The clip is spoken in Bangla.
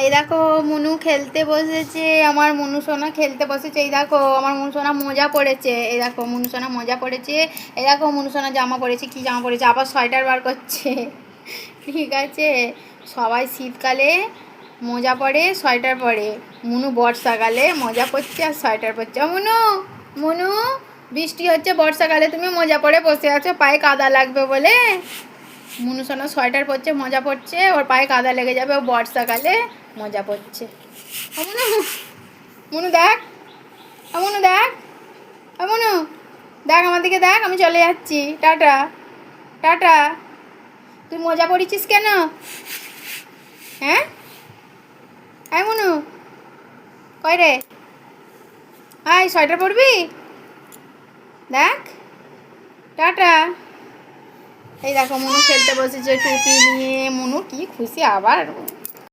এই দেখো মুনু খেলতে বসেছে, আমার মুনু সোনা খেলতে বসেছে। এই দেখো আমার মুনু সোনা মোজা পড়েছে, এই দেখো মুনু সোনা মোজা পড়েছে। এই দেখো মুনু সোনা জামা পড়েছে, কি জামা পড়েছে, আবার সোয়েটার বার করছে। ঠিক আছে, সবাই শীতকালে মোজা পরে সোয়েটার পরে, মুনু বর্ষাকালে মোজা পরছে আর সোয়েটার পরছে। মুনু, মুনু বৃষ্টি হচ্ছে বর্ষাকালে, তুমি মোজা পরে বসে আছো পায়ে কাদা লাগবে বলে। মুনু সোনা সোয়েটার পরছে, মোজা পরছে, ওর পায়ে কাদা লেগে যাবে, ও বর্ষাকালে মোজা পরছে। মুনু, মুনু দেখ, মুনু দেখ, মুনু দেখ আমার দিকে দেখ, আমি চলে যাচ্ছি, টাটা টাটা। তুই মোজা পরেছিস কেন? হ্যাঁ হ্যাঁ মুনু, কই রে, আয় সোয়েটার পরবি, দেখ, টাটা। এই দেখো মুনু খেলতে বসেছে টুপি নিয়ে, মুনু কি খুশি, আবার